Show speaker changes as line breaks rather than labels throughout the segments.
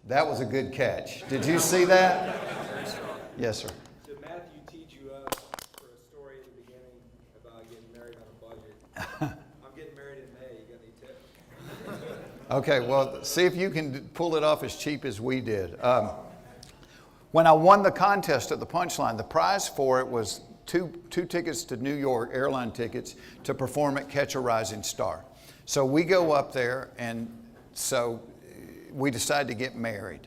That was a good catch. Did you see that? Yes, sir.
Did Matthew teach you up for a story at the beginning about getting married on a budget? I'm getting married in May. You got any tips?
Okay, well, see if you can pull it off as cheap as we did. When I won the contest at the Punchline, the prize for it was two tickets to New York, airline tickets, to perform at Catch a Rising Star. So we go up there, and so we decide to get married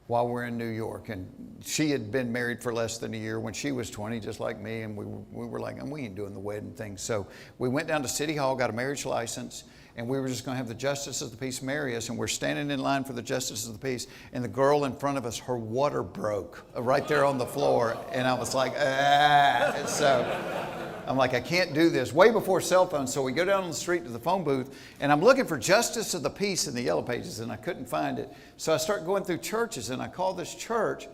while we're in New York. And she had been married for less than a year when she was 20, just like me, and we were like, we ain't doing the wedding thing. So we went down to City Hall, got a marriage license, and we were just going to have the Justice of the Peace marry us, and we're standing in line for the Justice of the Peace, and the girl in front of us, her water broke right there on the floor, and I was like, ah. And so I'm like, I can't do this. Way before cell phones, so we go down on the street to the phone booth, and I'm looking for Justice of the Peace in the Yellow Pages, and I couldn't find it. So I start going through churches, and I call this church,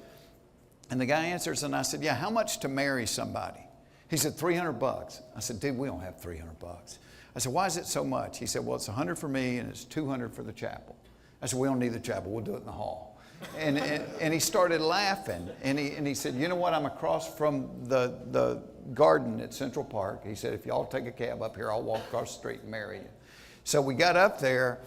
and the guy answers, and I said, yeah, how much to marry somebody? He said, $300. I said, dude, we don't have $300. I said, why is it so much? He said, well, it's $100 for me and it's $200 for the chapel. I said, we don't need the chapel. We'll do it in the hall. And he started laughing. And he said, you know what? I'm across from the garden at Central Park. He said, if y'all take a cab up here, I'll walk across the street and marry you. So we got up there,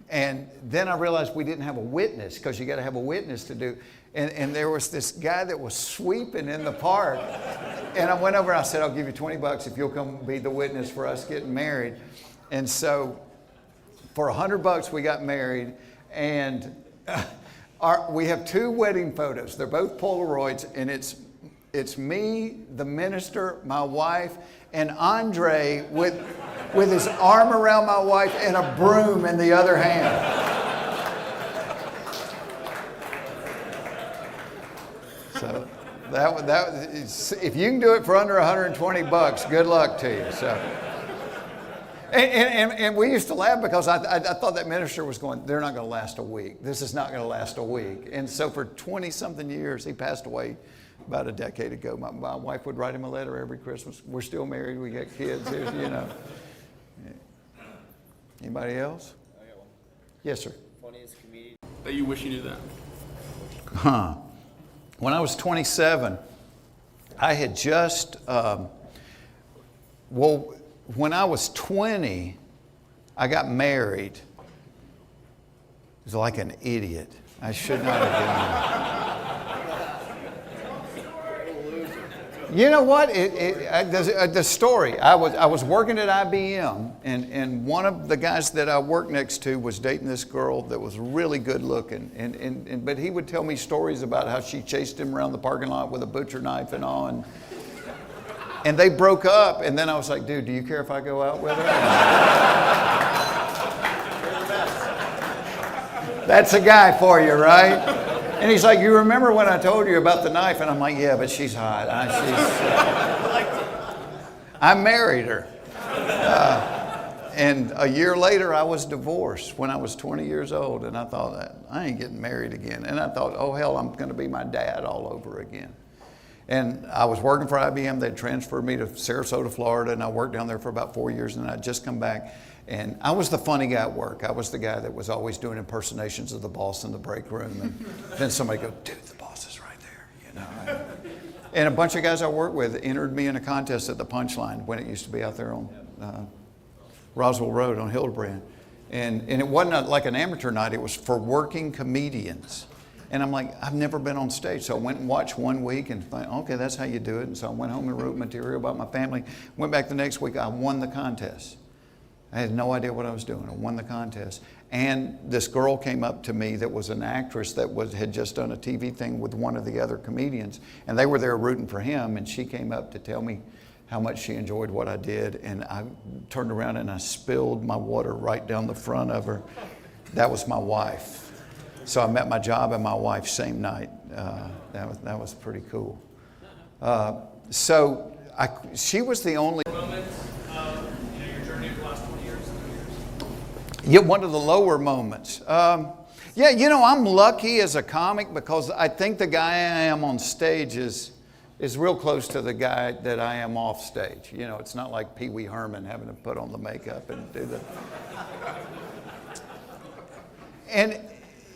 and then I realized we didn't have a witness, because you got to have a witness to do. And there was this guy that was sweeping in the park. And I went over and I said, I'll give you $20 if you'll come be the witness for us getting married. And so for $100 we got married. And we have two wedding photos. They're both Polaroids. And it's me, the minister, my wife, and Andre with his arm around my wife and a broom in the other hand. So if you can do it for under $120, good luck to you. So, and we used to laugh because I thought that minister was going, they're not going to last a week. This is not going to last a week. And so for 20-something years, he passed away about a decade ago. My wife would write him a letter every Christmas. We're still married. We got kids. Here's, you know. Anybody else?
I got one.
Yes, sir.
Funniest comedian
that you wish you knew that?
Huh. When I was 27, I had just, when I was 20, I got married. It was like an idiot. I should not have done You know what? The story. I was working at IBM, and one of the guys that I worked next to was dating this girl that was really good looking, but he would tell me stories about how she chased him around the parking lot with a butcher knife and all, and they broke up. And then I was like, dude, do you care if I go out with her? That's a guy for you, right? And he's like, you remember when I told you about the knife? And I'm like, yeah, but she's hot. I married her. And a year later, I was divorced when I was 20 years old. And I thought, I ain't getting married again. And I thought, oh, hell, I'm going to be my dad all over again. And I was working for IBM. They'd transferred me to Sarasota, Florida. And I worked down there for about 4 years. And I'd just come back. And I was the funny guy at work. I was the guy that was always doing impersonations of the boss in the break room. And then somebody go, dude, the boss is right there, you know. And a bunch of guys I worked with entered me in a contest at the Punchline when it used to be out there on Roswell Road on Hildebrand. And it wasn't like an amateur night. It was for working comedians. And I'm like, I've never been on stage. So I went and watched 1 week and thought, okay, that's how you do it. And so I went home and wrote material about my family. Went back the next week. I won the contest. I had no idea what I was doing. I won the contest. And this girl came up to me that was an actress that had just done a TV thing with one of the other comedians. And they were there rooting for him. And she came up to tell me how much she enjoyed what I did. And I turned around and I spilled my water right down the front of her. That was my wife. So I met my job and my wife same night. That was pretty cool. She was the only... Yeah, one of the lower moments. Yeah, you know, I'm lucky as a comic because I think the guy I am on stage is real close to the guy that I am off stage. You know, it's not like Pee Wee Herman having to put on the makeup and do the... And,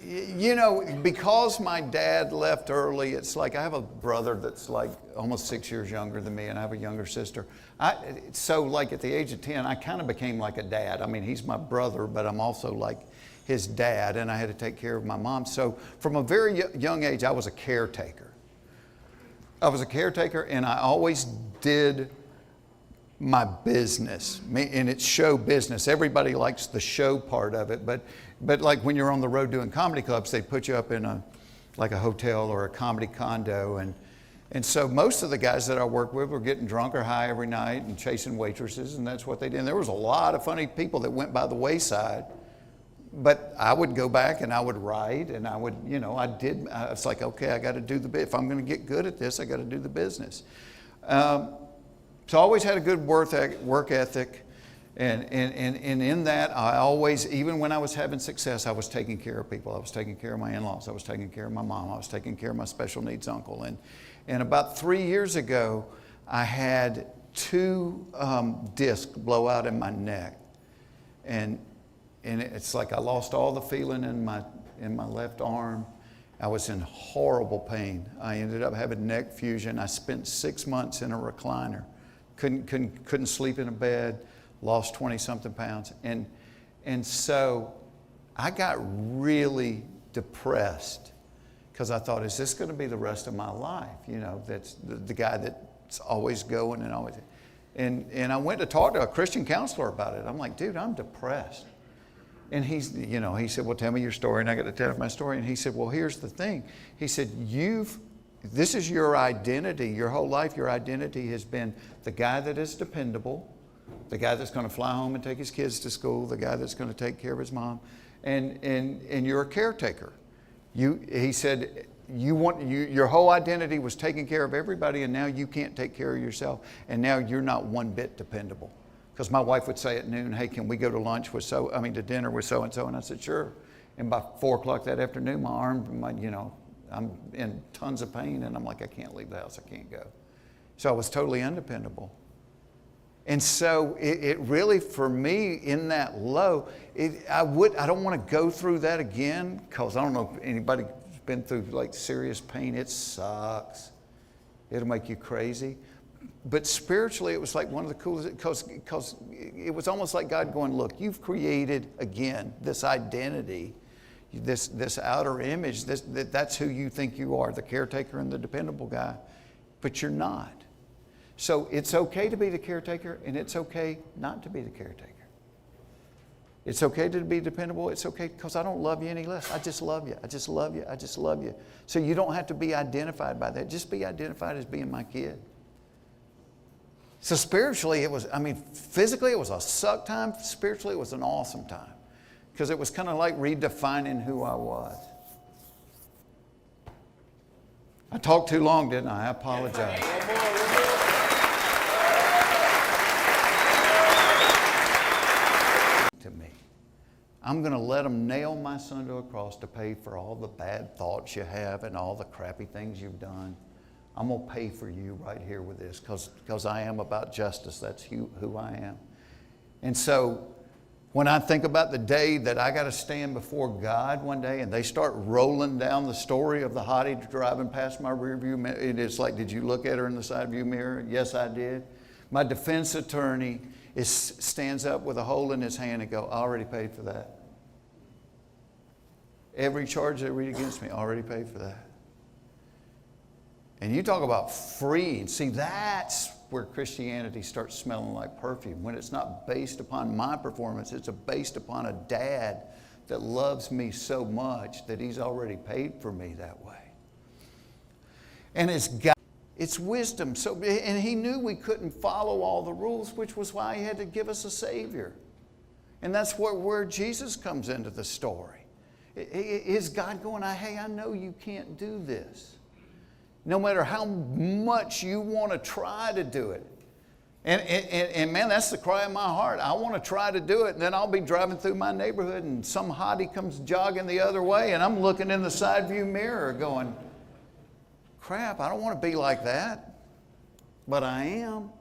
You know, because my dad left early, it's like I have a brother that's like almost 6 years younger than me, and I have a younger sister. So like at the age of 10, I kind of became like a dad. I mean, he's my brother, but I'm also like his dad, and I had to take care of my mom. So from a very young age, I was a caretaker. And I always did my business, and it's show business. Everybody likes the show part of it, but like when you're on the road doing comedy clubs, they put you up in a hotel or a comedy condo, and so most of the guys that I worked with were getting drunk or high every night and chasing waitresses, and that's what they did. And there was a lot of funny people that went by the wayside, but I would go back and I would write, and I would, it's like, okay, I got to do if I'm going to get good at this, I got to do the business. So I always had a good work ethic, and in that, I always, even when I was having success, I was taking care of people. I was taking care of my in-laws. I was taking care of my mom. I was taking care of my special needs uncle. And about 3 years ago, I had 2 discs blow out in my neck, and it's like I lost all the feeling in my left arm. I was in horrible pain. I ended up having neck fusion. I spent 6 months in a recliner. Couldn't sleep in a bed, lost 20-something pounds. And so I got really depressed because I thought, is this going to be the rest of my life? That's the guy that's always going and always. And I went to talk to a Christian counselor about it. I'm like, dude, I'm depressed. And he said, well, tell me your story. And I got to tell him my story. And he said, well, here's the thing. He said, this is your identity. Your whole life, your identity has been the guy that is dependable, the guy that's going to fly home and take his kids to school, the guy that's going to take care of his mom, and you're a caretaker. He said, your whole identity was taking care of everybody, and now you can't take care of yourself, and now you're not one bit dependable. Because my wife would say at noon, hey, can we go to dinner with so-and-so? And I said, sure. And by 4 o'clock that afternoon, my arm, I'm in tons of pain, and I'm like, I can't leave the house, I can't go. So I was totally undependable. And so it really, for me, in that low, I don't want to go through that again, because I don't know if anybody's been through like serious pain. It sucks. It'll make you crazy. But spiritually, it was like one of the coolest, because it was almost like God going, look, you've created, again, this identity, this outer image, that's who you think you are, the caretaker and the dependable guy, but you're not. So it's okay to be the caretaker, and it's okay not to be the caretaker. It's okay to be dependable. It's okay because I don't love you any less. I just love you. I just love you. I just love you. So you don't have to be identified by that. Just be identified as being my kid. So spiritually, physically it was a suck time. Spiritually, it was an awesome time. Because it was kind of like redefining who I was. I talked too long, didn't I? I apologize. To me, I'm going to let them nail my son to a cross to pay for all the bad thoughts you have and all the crappy things you've done. I'm going to pay for you right here with this because I am about justice. That's who I am. And so when I think about the day that I got to stand before God one day and they start rolling down the story of the hottie driving past my rear view mirror, it's like, did you look at her in the side view mirror? Yes, I did. My defense attorney stands up with a hole in his hand and go, I already paid for that. Every charge they read against me, I already paid for that. And you talk about free. See, that's where Christianity starts smelling like perfume. When it's not based upon my performance, it's based upon a dad that loves me so much that he's already paid for me that way. And it's wisdom. And he knew we couldn't follow all the rules, which was why he had to give us a Savior. And that's where Jesus comes into the story. Is God going, hey, I know you can't do this. No matter how much you want to try to do it. And man, that's the cry of my heart. I want to try to do it, and then I'll be driving through my neighborhood and some hottie comes jogging the other way, and I'm looking in the side view mirror going, crap, I don't want to be like that, but I am.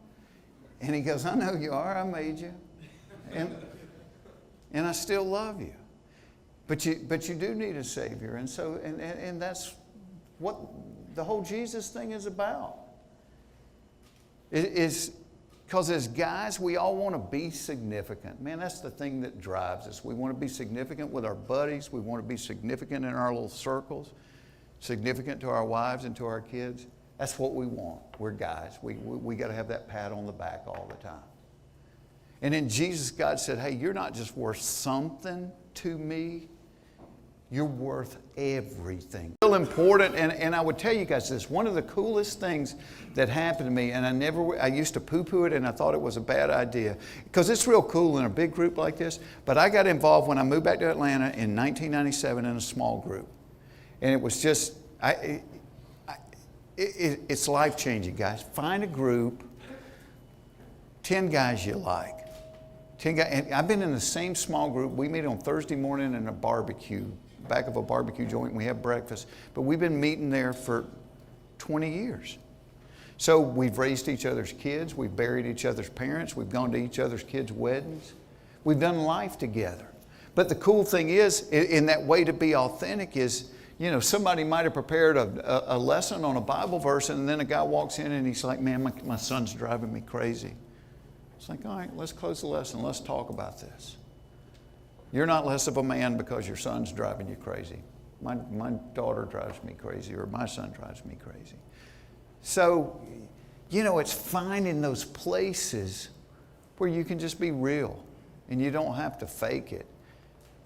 And he goes, I know you are. I made you. And I still love you. But you do need a Savior. And so, and that's what the whole Jesus thing is about. It is because as guys, we all want to be significant. Man, that's the thing that drives us. We want to be significant with our buddies. We want to be significant in our little circles, significant to our wives and to our kids. That's what we want. We're guys. We got to have that pat on the back all the time. And in Jesus, God said, hey, you're not just worth something to me. You're worth everything. Real important, and I would tell you guys this, one of the coolest things that happened to me, and I used to poo-poo it and I thought it was a bad idea, because it's real cool in a big group like this, but I got involved when I moved back to Atlanta in 1997 in a small group. And it was just, it's life-changing, guys. Find a group, 10 guys you like. 10 guys, and I've been in the same small group. We meet on Thursday morning in a barbecue, back of a barbecue joint. We have breakfast. But we've been meeting there for 20 years. So we've raised each other's kids. We've buried each other's parents. We've gone to each other's kids' weddings. We've done life together. But the cool thing is, in that way to be authentic is, you know, somebody might have prepared a lesson on a Bible verse, and then a guy walks in and he's like, man, my son's driving me crazy. It's like, all right, let's close the lesson. Let's talk about this. You're not less of a man because your son's driving you crazy. My daughter drives me crazy, or my son drives me crazy. So, you know, it's finding those places where you can just be real and you don't have to fake it.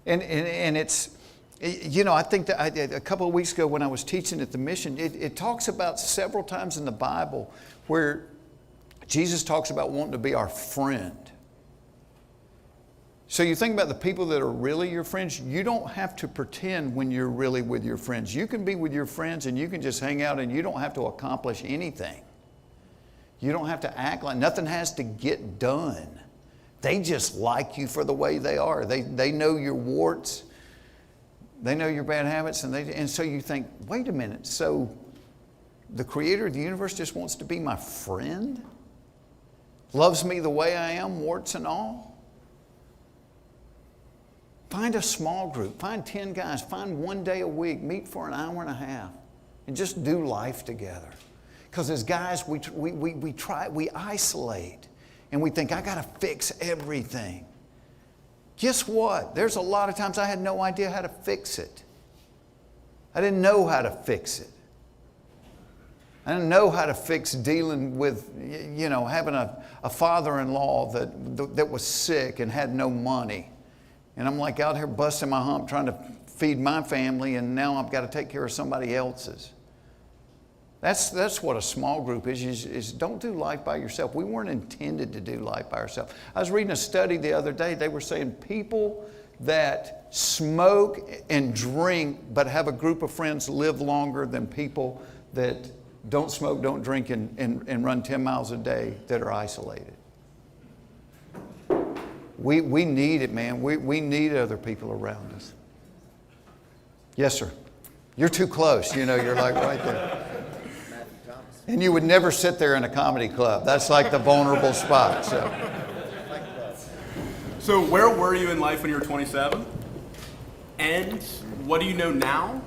And it's, you know, I think that a couple of weeks ago when I was teaching at the mission, it talks about several times in the Bible where Jesus talks about wanting to be our friend. So you think about the people that are really your friends, you don't have to pretend when you're really with your friends. You can be with your friends and you can just hang out and you don't have to accomplish anything. You don't have to act like nothing has to get done. They just like you for the way they are. They know your warts. They know your bad habits. And so you think, wait a minute, so the creator of the universe just wants to be my friend? Loves me the way I am, warts and all? Find a small group. Find 10 guys. Find one day a week. Meet for an hour and a half. And just do life together. Because as guys, we isolate. And we think, I got to fix everything. Guess what? There's a lot of times I had no idea how to fix it. I didn't know how to fix it. I didn't know how to fix dealing with, you know, having a father-in-law that was sick and had no money. And I'm like out here busting my hump trying to feed my family, and now I've got to take care of somebody else's. That's what a small group is don't do life by yourself. We weren't intended to do life by ourselves. I was reading a study the other day. They were saying people that smoke and drink but have a group of friends live longer than people that don't smoke, don't drink, and run 10 miles a day that are isolated. We need it, man. We need other people around us. Yes, sir. You're too close. You know, you're like right there. And you would never sit there in a comedy club. That's like the vulnerable spot.
So where were you in life when you were 27? And what do you know now